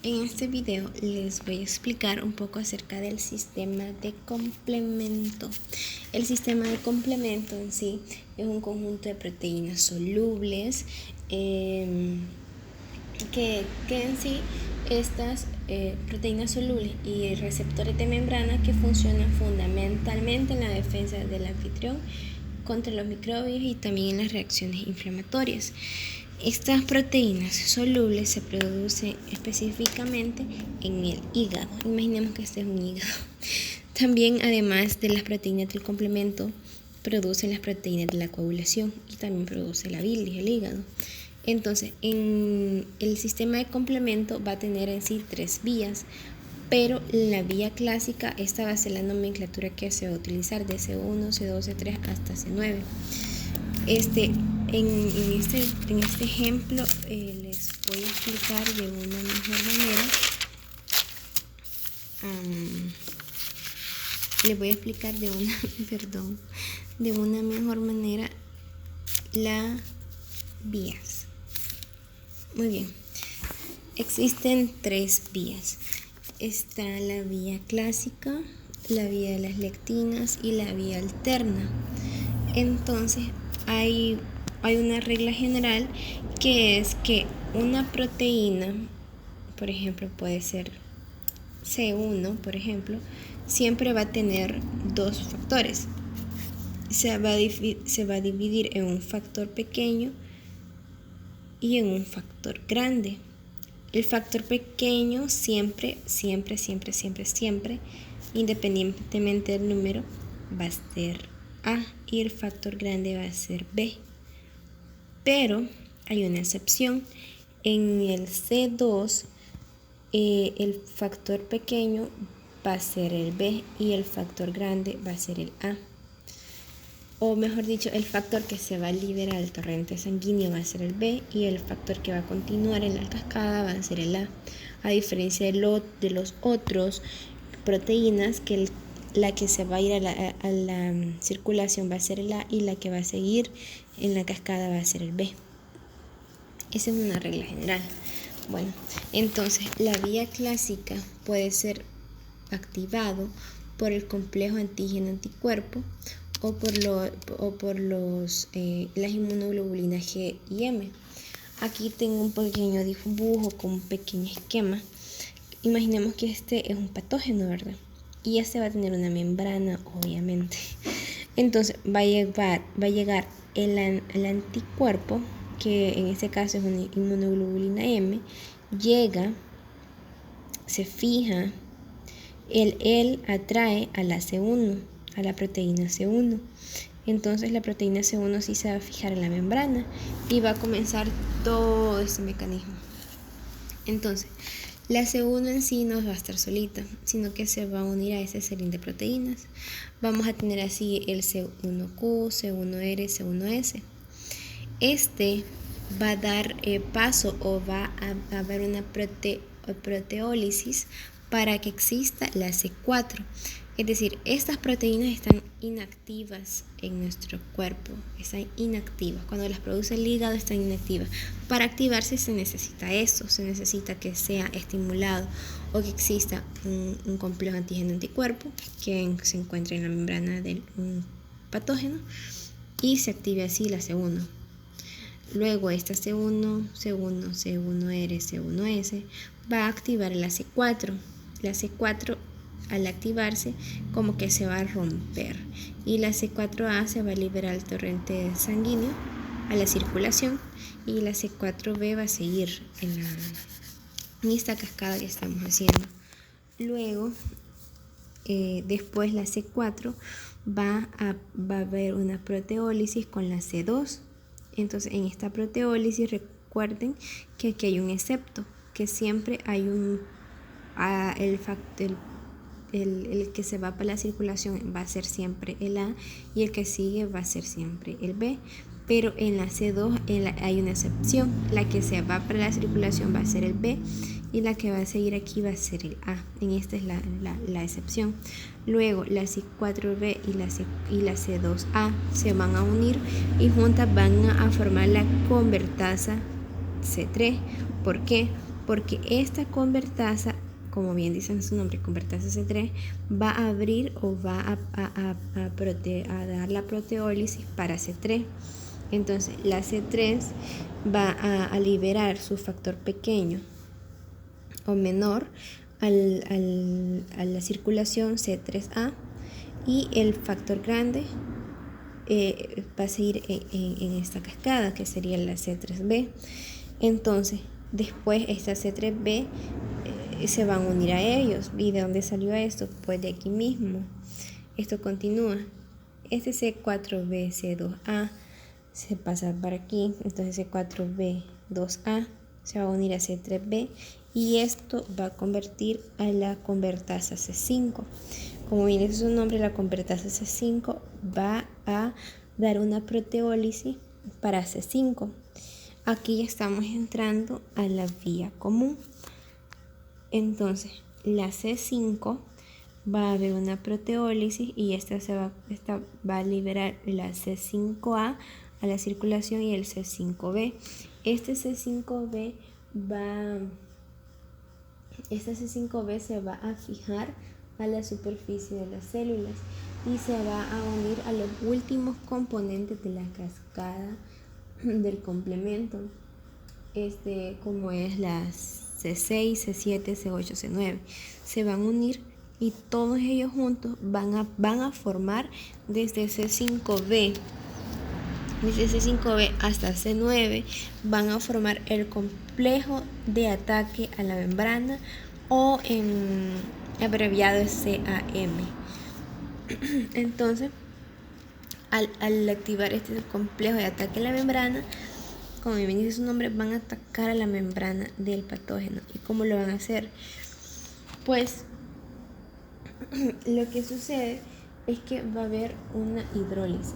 En este video les voy a explicar un poco acerca del sistema de complemento. El sistema de complemento en sí es un conjunto de proteínas solubles que en sí estas proteínas solubles y receptores de membrana que funcionan fundamentalmente en la defensa del anfitrión contra los microbios y también en las reacciones inflamatorias. Estas proteínas solubles se producen específicamente en el hígado. Imaginemos que este es un hígado. También, además de las proteínas del complemento, producen las proteínas de la coagulación y también produce la bilis, el hígado. Entonces, en el sistema de complemento va a tener en sí 3 vías, pero la vía clásica, esta va a ser la nomenclatura que se va a utilizar de C1, C2, C3 hasta C9. En este ejemplo les voy a explicar de una mejor manera. Les voy a explicar de una mejor manera las vías. Muy bien. Existen 3 vías. Está la vía clásica, la vía de las lectinas y la vía alterna. Entonces, hay una regla general que es que una proteína, por ejemplo, puede ser C1, por ejemplo, siempre va a tener 2 factores. Se va a dividir en un factor pequeño y en un factor grande. El factor pequeño siempre, independientemente del número, va a ser A y el factor grande va a ser B. Pero hay una excepción. En el C2, el factor pequeño va a ser el B y el factor grande va a ser el A. O mejor dicho, el factor que se va a liberar al torrente sanguíneo va a ser el B y el factor que va a continuar en la cascada va a ser el A. A diferencia de los otros proteínas, que la que se va a ir a la circulación va a ser el A y la que va a seguir en la cascada va a ser el B. Esa es una regla general. Bueno, entonces la vía clásica puede ser activado por el complejo antígeno-anticuerpo o por las inmunoglobulinas G y M. Aquí tengo un pequeño dibujo con un pequeño esquema. Imaginemos que este es un patógeno, ¿verdad? Y este va a tener una membrana, obviamente. Entonces va a llegar el anticuerpo, que en este caso es una inmunoglobulina M, llega, se fija, él atrae a la C1, a la proteína C1. Entonces la proteína C1 sí se va a fijar en la membrana y va a comenzar todo este mecanismo. Entonces, la C1 en sí no va a estar solita, sino que se va a unir a ese serín de proteínas. Vamos a tener así el C1Q, C1R, C1S. Este va a dar paso o va a haber una proteólisis para que exista la C4. Es decir, estas proteínas están inactivas en nuestro cuerpo, están inactivas. Cuando las produce el hígado están inactivas. Para activarse se necesita eso, se necesita que sea estimulado o que exista un complejo antígeno-anticuerpo que se encuentra en la membrana del patógeno y se active así la C1. Luego esta C1, C1R, C1S va a activar la C4. La C4 al activarse como que se va a romper y la C4A se va a liberar al torrente sanguíneo, a la circulación, y la C4B va a seguir en esta cascada que estamos haciendo. Luego después la C4 va a haber una proteólisis con la C2. Entonces en esta proteólisis recuerden que aquí hay un excepto, que siempre hay el que se va para la circulación va a ser siempre el A y el que sigue va a ser siempre el B. Pero en la C2 hay una excepción, la que se va para la circulación va a ser el B y la que va a seguir aquí va a ser el A. En esta es la excepción. Luego la C4B y la C2A se van a unir y juntas van a formar la convertasa C3. ¿Por qué? porque esta convertasa, como bien dice en su nombre, convertasa C3, va a abrir o va a dar la proteólisis para C3. Entonces la C3 va a liberar su factor pequeño o menor a la circulación C3A, y el factor grande va a seguir en esta cascada, que sería la C3B. Entonces después esta C3B se van a unir a ellos. ¿Y de dónde salió esto? Pues de aquí mismo. Esto continúa. Este C4B, C2A se pasa para aquí. Entonces C4B, 2A se va a unir a C3B, y esto va a convertir a la convertasa C5. Como bien dice su nombre, la convertasa C5 va a dar una proteólisis para C5. Aquí ya estamos entrando a la vía común. Entonces la C5 va a haber una proteólisis, y esta va a liberar la C5A a la circulación y el C5B. Este C5B se va a fijar a la superficie de las células y se va a unir a los últimos componentes de la cascada del complemento, como es las C6, C7, C8, C9. Se van a unir, y todos ellos juntos van a formar desde C5B hasta C9, van a formar el complejo de ataque a la membrana, o en abreviado es CAM. Entonces, al activar este complejo de ataque a la membrana, como bien dice su nombre, van a atacar a la membrana del patógeno. ¿Y cómo lo van a hacer? Pues lo que sucede es que va a haber una hidrólisis.